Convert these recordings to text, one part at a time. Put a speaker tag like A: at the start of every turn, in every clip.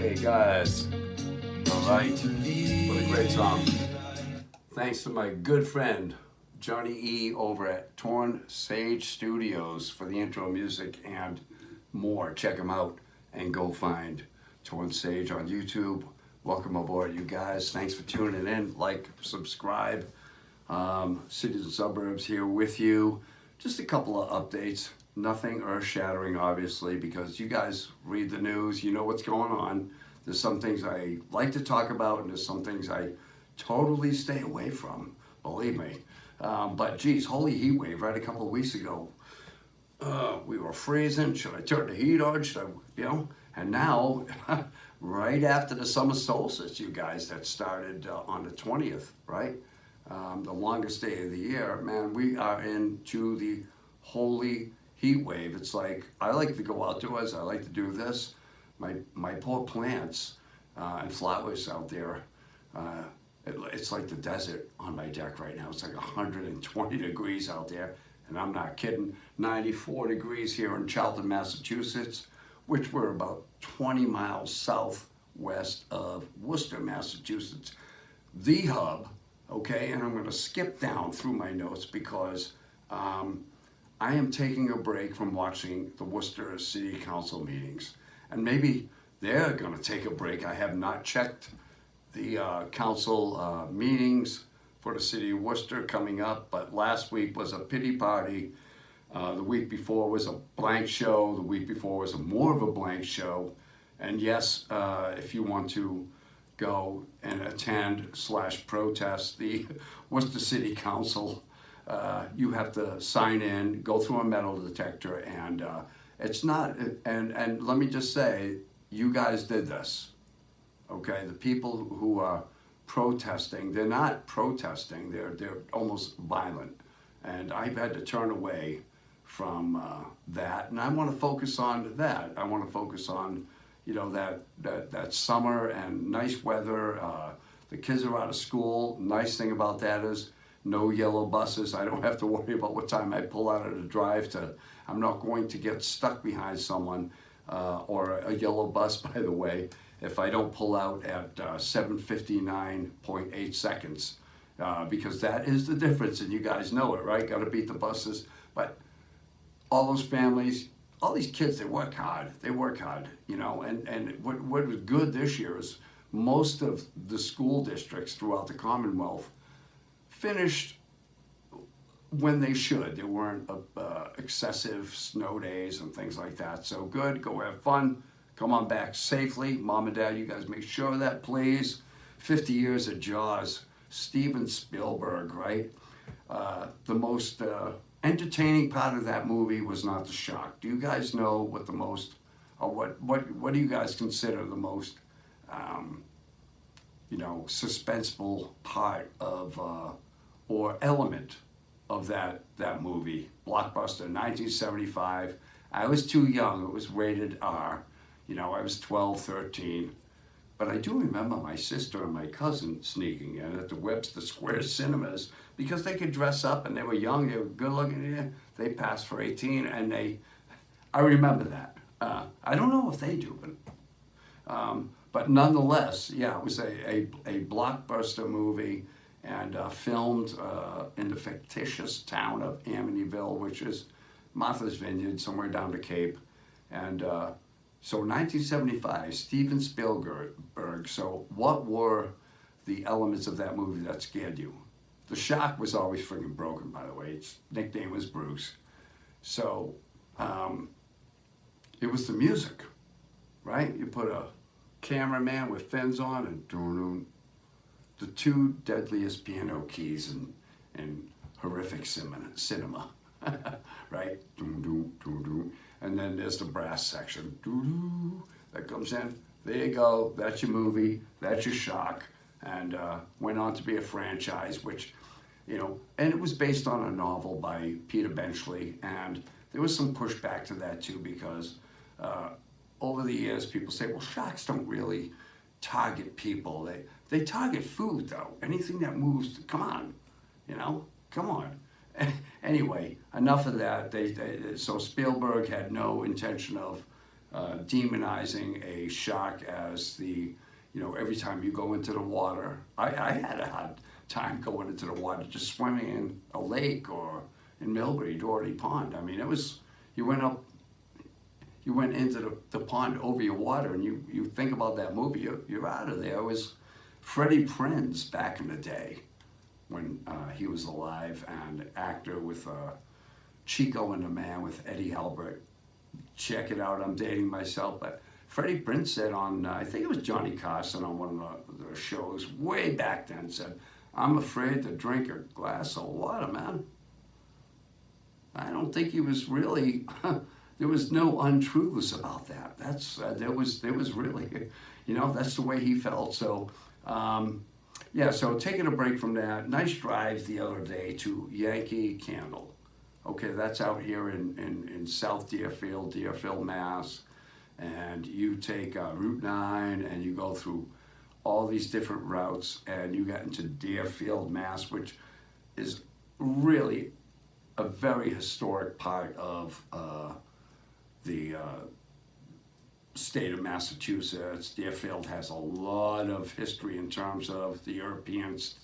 A: Hey guys, all right, what a great song. Thanks to my good friend Johnny E over at Torn Sage Studios for the intro music and more. Check him out and go find Torn Sage on YouTube. Welcome aboard, you guys. Thanks for tuning in. Like, subscribe. Cities and suburbs here with you. Just a couple of updates. Nothing earth-shattering, obviously, because you guys read the news. You know what's going on. There's some things I like to talk about, and there's some things I totally stay away from. Believe me. But geez, holy heat wave! Right, a couple of weeks ago, we were freezing. Should I turn the heat on? Should I, And now, right after the summer solstice, you guys, that started on the 20th, right? The longest day of the year, man, we are into the holy heat wave. It's like, I like to go outdoors, I like to do this. My poor plants and flowers out there, it's like the desert on my deck right now. It's like 120 degrees out there, and I'm not kidding. 94 degrees here in Charlton, Massachusetts, which we're about 20 miles southwest of Worcester, Massachusetts, the hub. Okay, and I'm going to skip down through my notes because I am taking a break from watching the Worcester City Council meetings. And maybe they're going to take a break. I have not checked the council meetings for the city of Worcester coming up, but last week was a pity party. The week before was a blank show. The week before was more of a blank show. And yes, if you want to go and attend/protest the Worcester City Council, you have to sign in, go through a metal detector, and it's not, and let me just say, you guys did this, okay? The people who are protesting, they're not protesting, they're almost violent. And I've had to turn away from that, and I want to focus on that. I want to focus on that summer and nice weather. The kids are out of school. Nice thing about that is no yellow buses. I don't have to worry about what time I pull out of the drive to. I'm not going to get stuck behind someone or a yellow bus, by the way, if I don't pull out at 7:59.8 seconds, because that is the difference, and you guys know it, right? Got to beat the buses. But all those families, all these kids, they work hard, and what was good this year is most of the school districts throughout the Commonwealth finished when they should. There weren't excessive snow days and things like that. So good, go have fun, come on back safely. Mom and Dad, you guys make sure of that, please. 50 years of Jaws, Steven Spielberg, right? The most entertaining part of that movie was not the shark. Do you guys know what the most, or what do you guys consider the most, suspenseful part of, or element of that movie? Blockbuster, 1975. I was too young. It was rated R. I was 12, 13. But I do remember my sister and my cousin sneaking in at the Webster Square cinemas because they could dress up and they were young, they were good looking. Yeah, they passed for 18, and I remember that. I don't know if they do, but nonetheless, yeah, it was a blockbuster movie, and filmed in the fictitious town of Amityville, which is Martha's Vineyard, somewhere down the Cape. And so 1975, Steven Spielberg. So what were the elements of that movie that scared you? The shark was always friggin' broken, by the way. Its nickname was Bruce. So it was the music, right? You put a cameraman with fins on and the two deadliest piano keys in horrific cinema, right? And then there's the brass section that comes in. There you go. That's your movie. That's your shark. And went on to be a franchise, which, and it was based on a novel by Peter Benchley. And there was some pushback to that too, because over the years, people say, well, sharks don't really target people. They target food, though. Anything that moves, come on, come on. Anyway, enough of that. So Spielberg had no intention of demonizing a shark as the, every time you go into the water. I had a hard time going into the water, just swimming in a lake or in Millbury, Doherty Pond. I mean, it was, you went into the pond over your water, and you think about that movie, you're out of there. It was Freddie Prinze back in the day when he was alive, and actor with Chico and the Man with Eddie Albert. Check it out, I'm dating myself, but Freddie Prinze said on, I think it was Johnny Carson on one of the shows way back then, said, "I'm afraid to drink a glass of water, man." I don't think he was really, there was no untruths about that. There was really, that's the way he felt. So, yeah, so taking a break from that, nice drive the other day to Yankee Candle. Okay, that's out here in South Deerfield, Mass. And you take Route 9 and you go through all these different routes and you get into Deerfield, Mass, which is really a very historic part of the state of Massachusetts. Deerfield has a lot of history in terms of the Europeans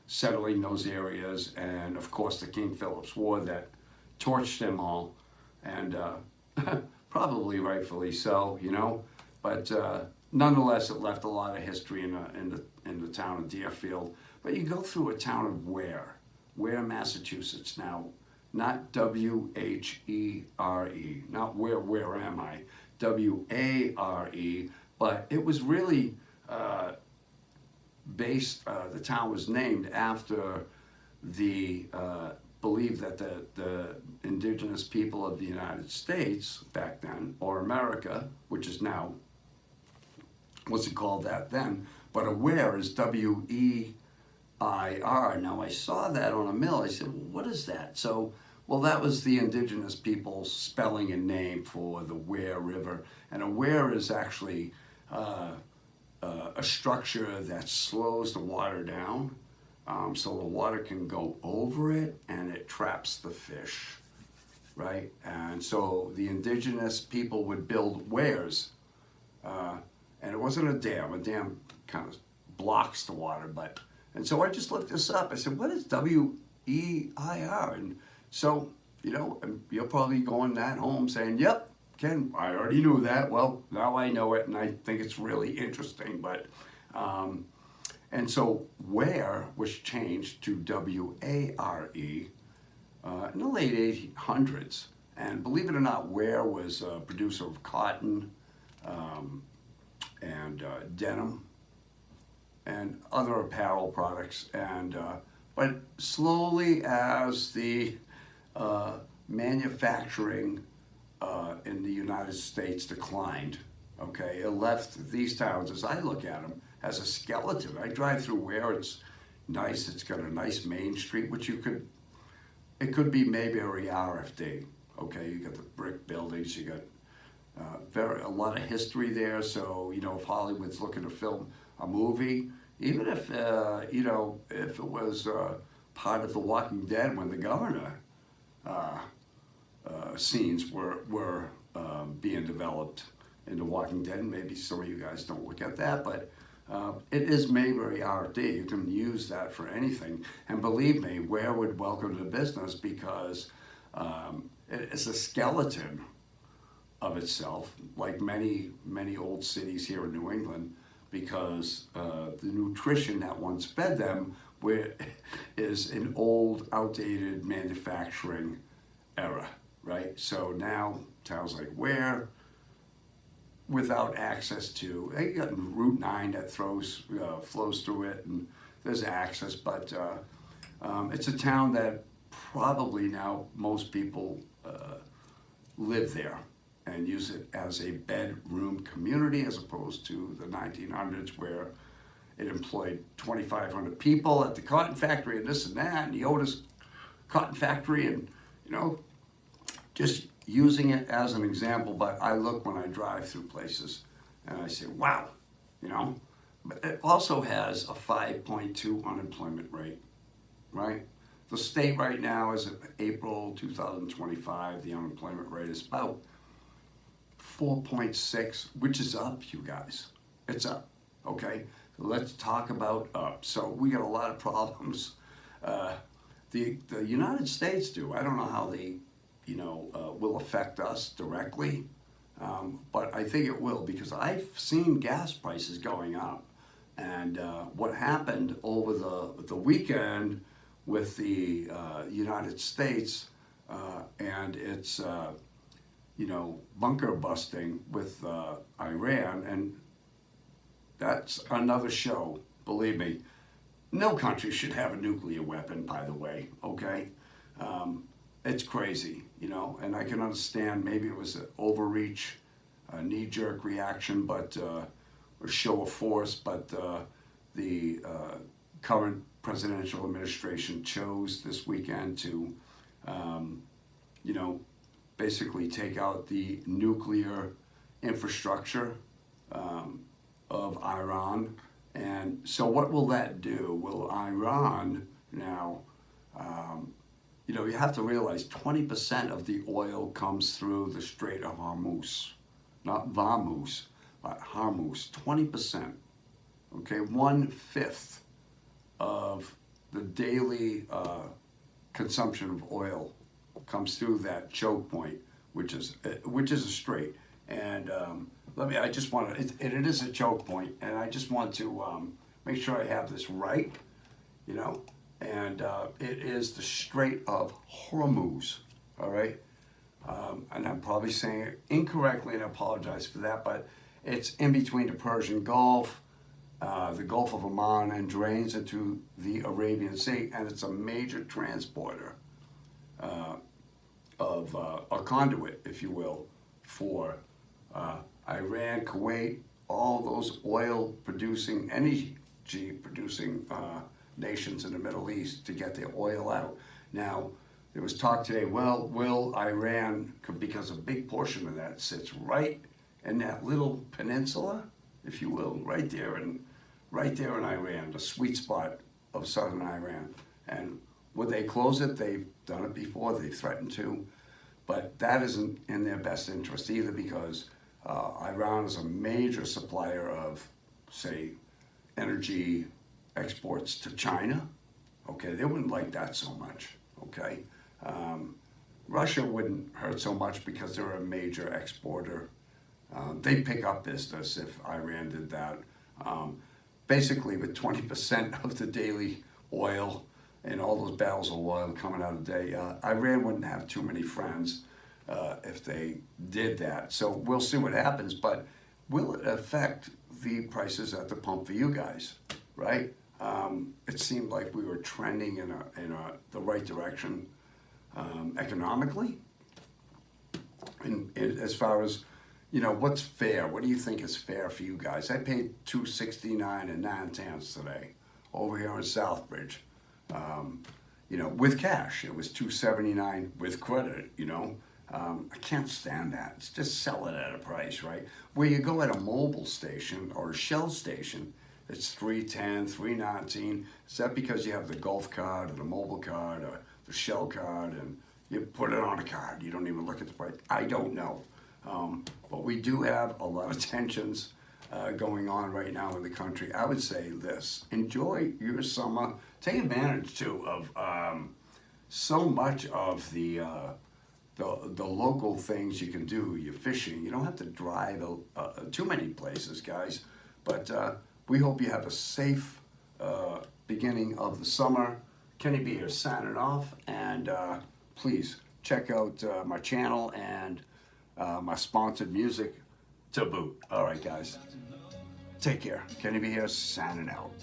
A: settling those areas, and of course the King Philip's War that torched them all, and probably rightfully so, but nonetheless it left a lot of history in the town of Deerfield. But you go through a town of Ware, Massachusetts. Now, not W-H-E-R-E, not where am I, W-A-R-E, but it was really based, the town was named after the believed that the indigenous people of the United States back then, or America, which is now, wasn't called that then, but a Weir is W-E-I-R. Now I saw that on a mill. I said, well, what is that? So, well, that was the indigenous people's spelling and name for the Ware River. And a Weir is actually a structure that slows the water down, so the water can go over it and it traps the fish, right? And so the indigenous people would build weirs, and it wasn't a dam. A dam kind of blocks the water, and so I just looked this up. I said, what is W-E-I-R? And so, and you're probably going that home saying, yep, Ken, I already knew that. Well, now I know it, and I think it's really interesting. But, and so Ware was changed to W-A-R-E in the late 1800s. And believe it or not, Ware was a producer of cotton and denim and other apparel products. And but slowly, as the manufacturing in the United States declined, okay, it left these towns, as I look at them, as a skeleton. I drive through Ware, it's nice, it's got a nice main street, which it could be maybe a RFD, okay, you got the brick buildings, you got a lot of history there. So, if Hollywood's looking to film a movie, even if, if it was part of The Walking Dead when the governor scenes were being developed in The Walking Dead, and maybe some of you guys don't look at that, but it is Mayberry RD. You can use that for anything. And believe me, Ware would welcome the business because it's a skeleton of itself, like many old cities here in New England, because the nutrition that once fed them is an old, outdated manufacturing era, right? So now towns like Ware, without access to, they got Route 9 that flows through it, and there's access, but it's a town that probably now most people live there and use it as a bedroom community, as opposed to the 1900s where it employed 2,500 people at the cotton factory and this and that, and the Otis cotton factory, and just using it as an example. But I look when I drive through places and I say, wow, but it also has a 5.2 unemployment rate, right? The state right now is at April 2025, the unemployment rate is about 4.6, which is up, you guys. It's up, okay? So let's talk about up. So we got a lot of problems. The United States do. I don't know how they, will affect us directly, but I think it will, because I've seen gas prices going up. And what happened over the weekend with the United States and its bunker busting with Iran, and that's another show, believe me. No country should have a nuclear weapon, by the way, okay? It's crazy, and I can understand maybe it was an overreach, a knee-jerk reaction, but or show of force, but the current presidential administration chose this weekend to, basically take out the nuclear infrastructure of Iran. And so what will that do? Will Iran now, you have to realize 20% of the oil comes through the Strait of Hormuz, not Vamoose, but Hormuz, 20%, okay? 1/5 of the daily consumption of oil comes through that choke point, which is a strait. And I just want to, it is a choke point, and I just want to make sure I have this right, and it is the Strait of Hormuz, all right? And I'm probably saying it incorrectly, and I apologize for that, but it's in between the Persian Gulf, the Gulf of Oman, and drains into the Arabian Sea, and it's a major transporter of a conduit, if you will, for Iran, Kuwait, all those oil-producing, energy-producing nations in the Middle East to get their oil out. Now, there was talk today, well, will Iran, because a big portion of that sits right in that little peninsula, if you will, right there in Iran, the sweet spot of southern Iran. And would they close it? They've done it before, they've threatened to, but that isn't in their best interest either, because Iran is a major supplier of, say, energy exports to China. Okay, they wouldn't like that so much, okay? Russia wouldn't hurt so much because they're a major exporter. They'd pick up business if Iran did that. Basically, with 20% of the daily oil and all those barrels of oil coming out a day, Iran wouldn't have too many friends if they did that. So we'll see what happens, but will it affect the prices at the pump for you guys, right? It seemed like we were trending in the right direction economically, and as far as what's fair. What do you think is fair for you guys? I paid $2.69 and 9/10 today over here in Southbridge. With cash, it was $2.79 with credit. I can't stand that. It's just sell it at a price, right? Where you go at a mobile station or a Shell station, it's $3.10, $3.19. Is that because you have the Gulf card or the mobile card or the Shell card and you put it on a card? You don't even look at the price. I don't know. But we do have a lot of tensions going on right now in the country. I would say this: enjoy your summer. Take advantage too of so much of the local things you can do. You're fishing. You don't have to drive too many places, guys. But we hope you have a safe beginning of the summer. Kenny B here signing off, and please check out my channel and my sponsored music to boot. All right, guys. Take care. Kenny B here signing out.